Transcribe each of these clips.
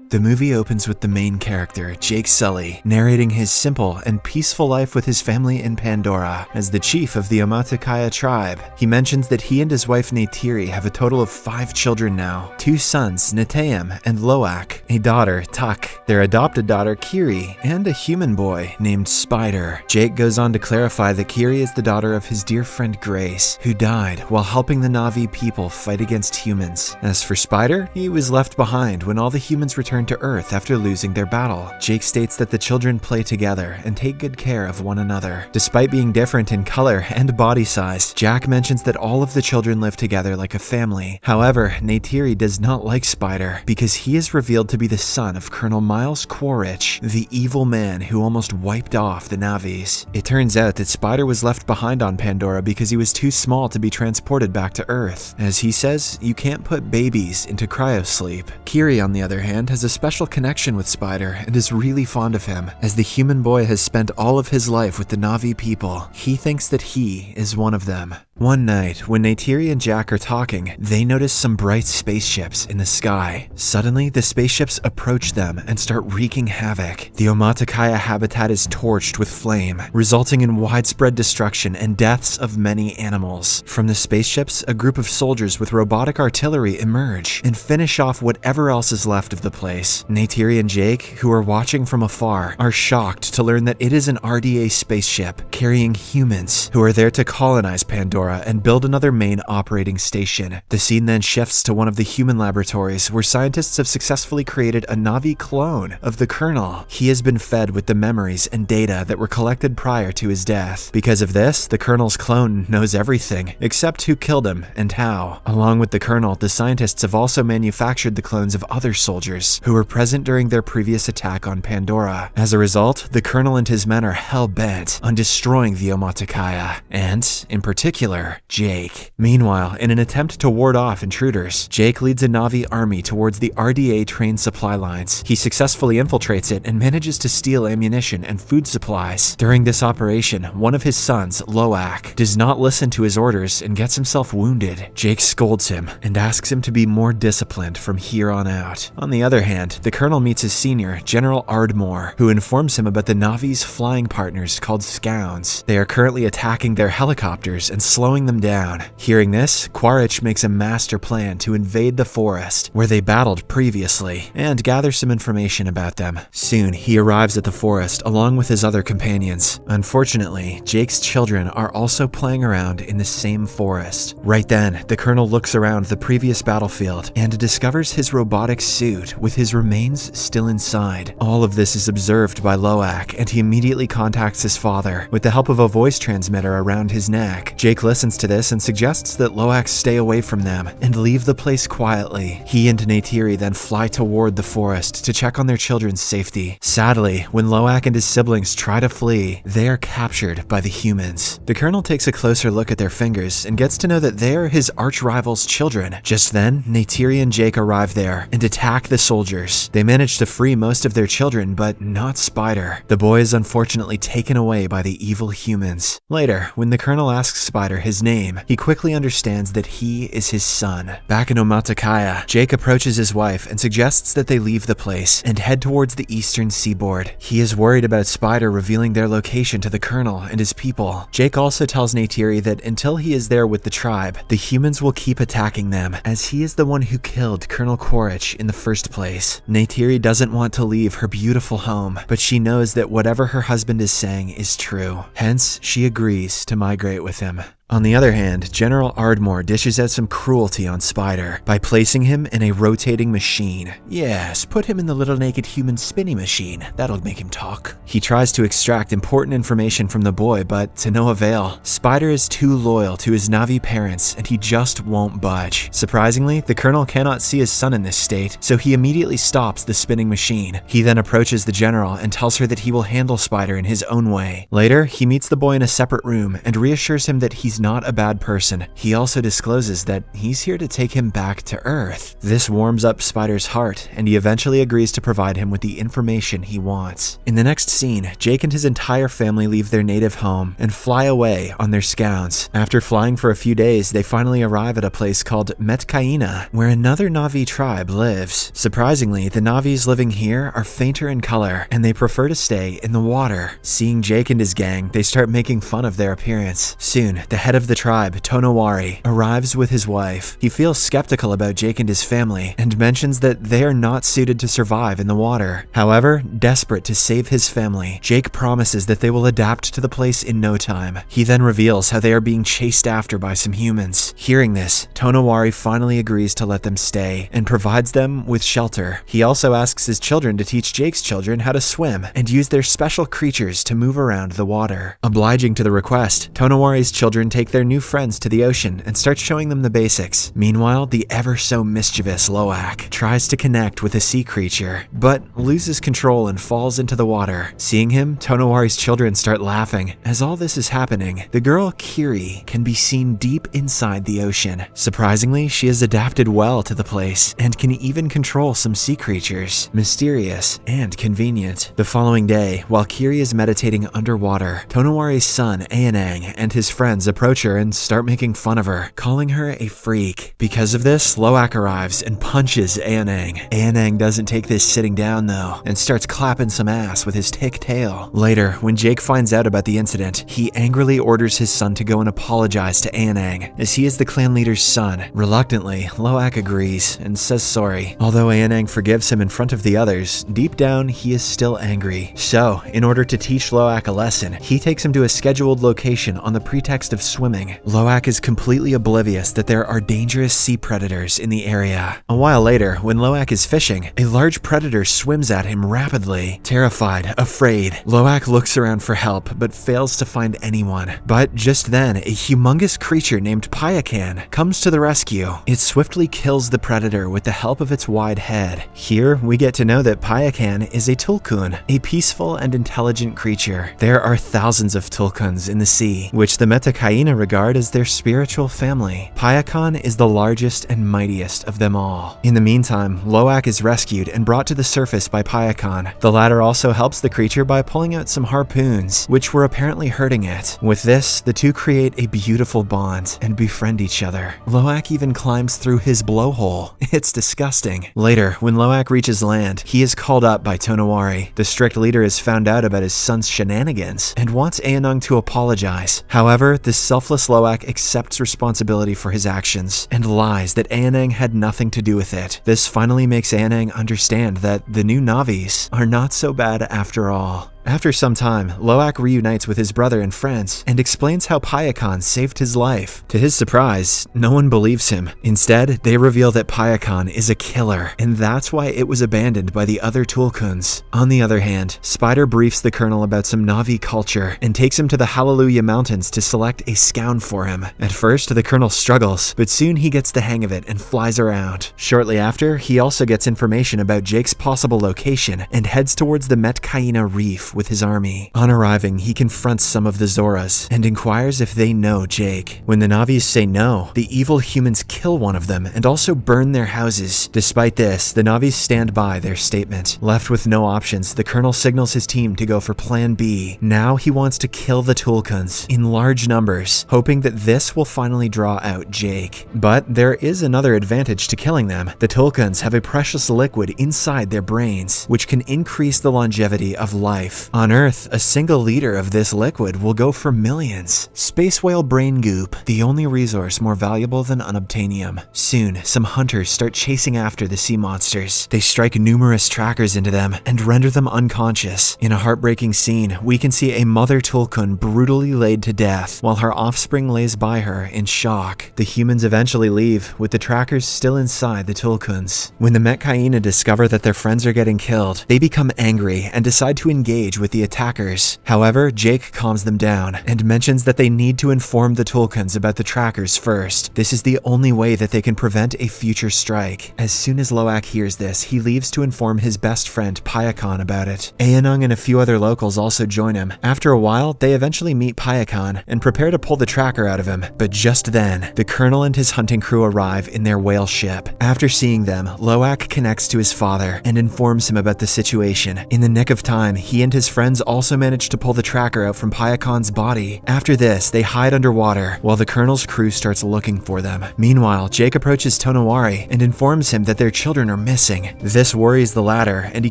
The movie opens with the main character, Jake Sully, narrating his simple and peaceful life with his family in Pandora. As the chief of the Omaticaya tribe, he mentions that he and his wife Neytiri have a total of 5 children now, 2 sons, Neteyam and Loak, a daughter, Tuck, their adopted daughter, Kiri, and a human boy named Spider. Jake goes on to clarify that Kiri is the daughter of his dear friend Grace, who died while helping the Na'vi people fight against humans. As for Spider, he was left behind when all the humans returned to Earth after losing their battle. Jake states that the children play together and take good care of one another. Despite being different in color and body size, Jack mentions that all of the children live together like a family. However, Neytiri does not like Spider because he is revealed to be the son of Colonel Miles Quaritch, the evil man who almost wiped off the Na'vis. It turns out that Spider was left behind on Pandora because he was too small to be transported back to Earth. As he says, you can't put babies into cryosleep. Kiri, on the other hand, has a special connection with Spider and is really fond of him. As the human boy has spent all of his life with the Na'vi people, he thinks that he is one of them. One night, when Neytiri and Jack are talking, they notice some bright spaceships in the sky. Suddenly, the spaceships approach them and start wreaking havoc. The Omaticaya habitat is torched with flame, resulting in widespread destruction and deaths of many animals. From the spaceships, a group of soldiers with robotic artillery emerge and finish off whatever else is left of the place. Neytiri and Jake, who are watching from afar, are shocked to learn that it is an RDA spaceship carrying humans who are there to colonize Pandora and build another main operating station. The scene then shifts to one of the human laboratories where scientists have successfully created a Na'vi clone of the Colonel. He has been fed with the memories and data that were collected prior to his death. Because of this, the Colonel's clone knows everything, except who killed him and how. Along with the Colonel, the scientists have also manufactured the clones of other soldiers who were present during their previous attack on Pandora. As a result, the Colonel and his men are hell-bent on destroying the Omaticaya, and, in particular, Jake. Meanwhile, in an attempt to ward off intruders, Jake leads a Na'vi army towards the RDA train supply lines. He successfully infiltrates it and manages to steal ammunition and food supplies. During this operation, one of his sons, Loak, does not listen to his orders and gets himself wounded. Jake scolds him and asks him to be more disciplined from here on out. On the other hand, the Colonel meets his senior, General Ardmore, who informs him about the Na'vi's flying partners called Scounds. They are currently attacking their helicopters and slowing them down. Hearing this, Quaritch makes a master plan to invade the forest, where they battled previously, and gather some information about them. Soon, he arrives at the forest along with his other companions. Unfortunately, Jake's children are also playing around in the same forest. Right then, the Colonel looks around the previous battlefield and discovers his robotic suit with his remains still inside. All of this is observed by Loak, and he immediately contacts his father. With the help of a voice transmitter around his neck, Jake listens to this and suggests that Loak stay away from them and leave the place quietly. He and Neytiri then fly toward the forest to check on their children's safety. Sadly, when Loak and his siblings try to flee, they are captured by the humans. The Colonel takes a closer look at their fingers and gets to know that they are his arch-rival's children. Just then, Neytiri and Jake arrive there and attack the soldiers. They manage to free most of their children, but not Spider. The boy is unfortunately taken away by the evil humans. Later, when the Colonel asks Spider his name, he quickly understands that he is his son. Back in Omaticaya, Jake approaches his wife and suggests that they leave the place and head towards the eastern seaboard. He is worried about Spider revealing their location to the Colonel and his people. Jake also tells Neytiri that until he is there with the tribe, the humans will keep attacking them, as he is the one who killed Colonel Quaritch in the first place. Neytiri doesn't want to leave her beautiful home, but she knows that whatever her husband is saying is true. Hence, she agrees to migrate with him. On the other hand, General Ardmore dishes out some cruelty on Spider by placing him in a rotating machine. Yes, put him in the little naked human spinning machine. That'll make him talk. He tries to extract important information from the boy, but to no avail. Spider is too loyal to his Na'vi parents, and he just won't budge. Surprisingly, the Colonel cannot see his son in this state, so he immediately stops the spinning machine. He then approaches the General and tells her that he will handle Spider in his own way. Later, he meets the boy in a separate room and reassures him that he's he's not a bad person, he also discloses that he's here to take him back to Earth. This warms up Spider's heart, and he eventually agrees to provide him with the information he wants. In the next scene, Jake and his entire family leave their native home and fly away on their scouts. After flying for a few days, they finally arrive at a place called Metkaina, where another Na'vi tribe lives. Surprisingly, the Na'vis living here are fainter in color, and they prefer to stay in the water. Seeing Jake and his gang, they start making fun of their appearance. Soon, the head of the tribe, Tonowari, arrives with his wife. He feels skeptical about Jake and his family, and mentions that they are not suited to survive in the water. However, desperate to save his family, Jake promises that they will adapt to the place in no time. He then reveals how they are being chased after by some humans. Hearing this, Tonowari finally agrees to let them stay, and provides them with shelter. He also asks his children to teach Jake's children how to swim, and use their special creatures to move around the water. Obliging to the request, Tonowari's children take their new friends to the ocean and start showing them the basics. Meanwhile, the ever-so-mischievous Loak tries to connect with a sea creature, but loses control and falls into the water. Seeing him, Tonowari's children start laughing. As all this is happening, the girl Kiri can be seen deep inside the ocean. Surprisingly, she has adapted well to the place, and can even control some sea creatures. Mysterious and convenient. The following day, while Kiri is meditating underwater, Tonowari's son, Aonang, and his friends approach her and start making fun of her, calling her a freak. Because of this, Loak arrives and punches Aonang. Aonang doesn't take this sitting down though, and starts clapping some ass with his thick tail. Later, when Jake finds out about the incident, he angrily orders his son to go and apologize to Aonang, as he is the clan leader's son. Reluctantly, Loak agrees and says sorry. Although Aonang forgives him in front of the others, deep down he is still angry. So, in order to teach Loak a lesson, he takes him to a scheduled location on the pretext of swimming. Loak is completely oblivious that there are dangerous sea predators in the area. A while later, when Loak is fishing, a large predator swims at him rapidly. Terrified, afraid, Loak looks around for help but fails to find anyone. But just then, a humongous creature named Payakan comes to the rescue. It swiftly kills the predator with the help of its wide head. Here, we get to know that Payakan is a tulkun, a peaceful and intelligent creature. There are thousands of tulkuns in the sea, which the Metakaina regard as their spiritual family. Payakan is the largest and mightiest of them all. In the meantime, Loak is rescued and brought to the surface by Payakan. The latter also helps the creature by pulling out some harpoons, which were apparently hurting it. With this, the two create a beautiful bond and befriend each other. Loak even climbs through his blowhole. It's disgusting. Later, when Loak reaches land, he is called up by Tonowari. The strict leader has found out about his son's shenanigans and wants Aonang to apologize. However, the selfless Loak accepts responsibility for his actions and lies that Aonang had nothing to do with it. This finally makes Aonang understand that the new Na'vis are not so bad after all. After some time, Loak reunites with his brother and friends and explains how Payakan saved his life. To his surprise, no one believes him. Instead, they reveal that Payakan is a killer, and that's why it was abandoned by the other Tulkuns. On the other hand, Spider briefs the Colonel about some Na'vi culture and takes him to the Hallelujah Mountains to select a scoun for him. At first, the Colonel struggles, but soon he gets the hang of it and flies around. Shortly after, he also gets information about Jake's possible location and heads towards the Metkaina Reef with his army. On arriving, he confronts some of the Zoras and inquires if they know Jake. When the Na'vis say no, the evil humans kill one of them and also burn their houses. Despite this, the Na'vis stand by their statement. Left with no options, the Colonel signals his team to go for Plan B. Now he wants to kill the Tulkuns in large numbers, hoping that this will finally draw out Jake. But there is another advantage to killing them. The Tulkuns have a precious liquid inside their brains, which can increase the longevity of life. On Earth, a single liter of this liquid will go for millions. Space whale brain goop, the only resource more valuable than unobtainium. Soon, some hunters start chasing after the sea monsters. They strike numerous trackers into them and render them unconscious. In a heartbreaking scene, we can see a mother Tulkun brutally laid to death, while her offspring lays by her in shock. The humans eventually leave, with the trackers still inside the Tulkuns. When the Metkaina discover that their friends are getting killed, they become angry and decide to engage engage with the attackers. However, Jake calms them down and mentions that they need to inform the Tulkuns about the trackers first. This is the only way that they can prevent a future strike. As soon as Loak hears this, he leaves to inform his best friend Payakan about it. Ayanung and a few other locals also join him. After a while, they eventually meet Payakan and prepare to pull the tracker out of him. But just then, the colonel and his hunting crew arrive in their whale ship. After seeing them, Loak connects to his father and informs him about the situation. In the nick of time, he and his friends also manage to pull the tracker out from Payakan's body. After this, they hide underwater while the colonel's crew starts looking for them. Meanwhile, Jake approaches Tonowari and informs him that their children are missing. This worries the latter, and he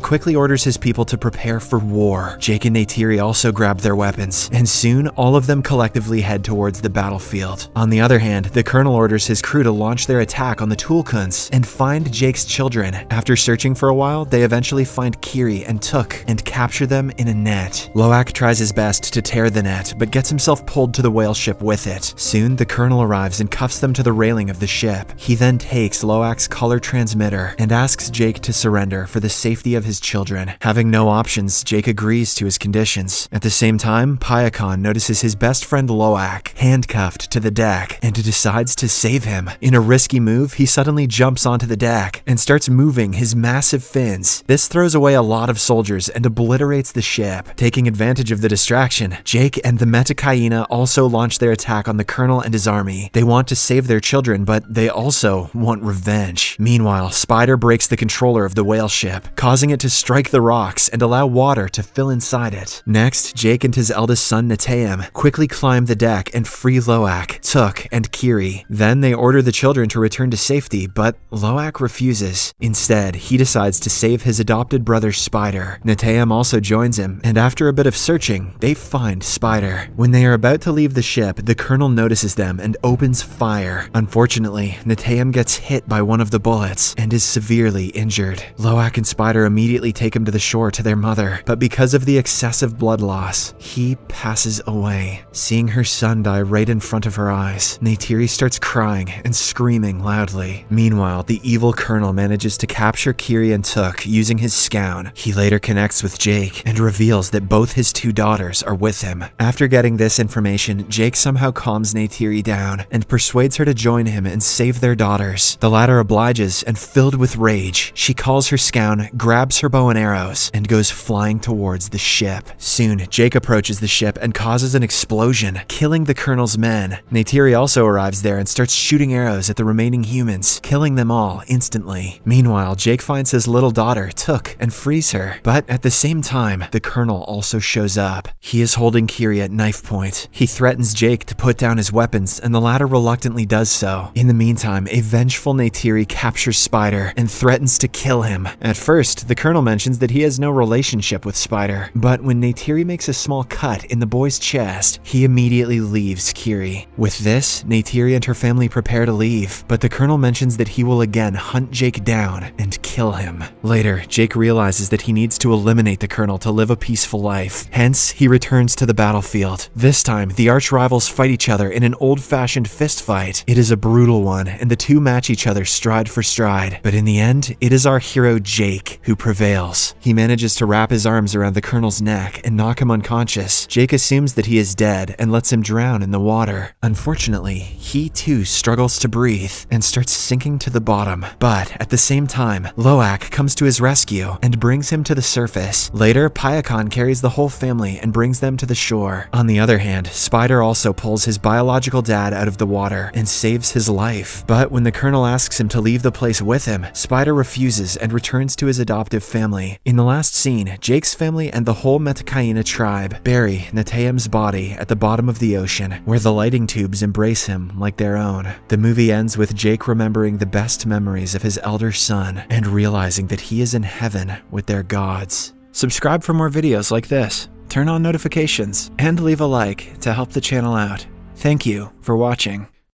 quickly orders his people to prepare for war. Jake and Neytiri also grab their weapons, and soon all of them collectively head towards the battlefield. On the other hand, the colonel orders his crew to launch their attack on the Tulkuns and find Jake's children. After searching for a while, they eventually find Kiri and Tuk and capture them in a net. Loak tries his best to tear the net, but gets himself pulled to the whale ship with it. Soon, the colonel arrives and cuffs them to the railing of the ship. He then takes Loak's color transmitter and asks Jake to surrender for the safety of his children. Having no options, Jake agrees to his conditions. At the same time, Payakan notices his best friend Loak handcuffed to the deck and decides to save him. In a risky move, he suddenly jumps onto the deck and starts moving his massive fins. This throws away a lot of soldiers and obliterates the ship. Taking advantage of the distraction, Jake and the Metakaina also launch their attack on the colonel and his army. They want to save their children, but they also want revenge. Meanwhile, Spider breaks the controller of the whale ship, causing it to strike the rocks and allow water to fill inside it. Next, Jake and his eldest son Neteyam quickly climb the deck and free Loak, Tuk, and Kiri. Then they order the children to return to safety, but Loak refuses. Instead, he decides to save his adopted brother Spider. Neteyam also joins him, and after a bit of searching, they find Spider. When they are about to leave the ship, the colonel notices them and opens fire. Unfortunately, Neteyam gets hit by one of the bullets and is severely injured. Loak and Spider immediately take him to the shore to their mother, but because of the excessive blood loss, he passes away. Seeing her son die right in front of her eyes, Neytiri starts crying and screaming loudly. Meanwhile, the evil colonel manages to capture Kiri and Tuk using his scown. He later connects with Jake and reveals that both his two daughters are with him. After getting this information, Jake somehow calms Neytiri down and persuades her to join him and save their daughters. The latter obliges, and filled with rage, she calls her scown, grabs her bow and arrows, and goes flying towards the ship. Soon, Jake approaches the ship and causes an explosion, killing the colonel's men. Neytiri also arrives there and starts shooting arrows at the remaining humans, killing them all instantly. Meanwhile, Jake finds his little daughter, Tuk, and frees her. But at the same time, the colonel also shows up. He is holding Kiri at knife point. He threatens Jake to put down his weapons, and the latter reluctantly does so. In the meantime, a vengeful Neytiri captures Spider and threatens to kill him. At first, the colonel mentions that he has no relationship with Spider, but when Neytiri makes a small cut in the boy's chest, he immediately leaves Kiri. With this, Neytiri and her family prepare to leave, but the colonel mentions that he will again hunt Jake down and kill him. Later, Jake realizes that he needs to eliminate the colonel to live a peaceful life. Hence, he returns to the battlefield. This time, the arch rivals fight each other in an old-fashioned fist fight. It is a brutal one, and the two match each other stride for stride. But in the end, it is our hero Jake who prevails. He manages to wrap his arms around the colonel's neck and knock him unconscious. Jake assumes that he is dead and lets him drown in the water. Unfortunately, he too struggles to breathe and starts sinking to the bottom. But at the same time, Loak comes to his rescue and brings him to the surface. Later, Payakan carries the whole family and brings them to the shore. On the other hand, Spider also pulls his biological dad out of the water and saves his life. But when the colonel asks him to leave the place with him, Spider refuses and returns to his adoptive family. In the last scene, Jake's family and the whole Metakaina tribe bury Neteyam's body at the bottom of the ocean, where the lighting tubes embrace him like their own. The movie ends with Jake remembering the best memories of his elder son and realizing that he is in heaven with their gods. Subscribe for more videos like this, turn on notifications, and leave a like to help the channel out. Thank you for watching.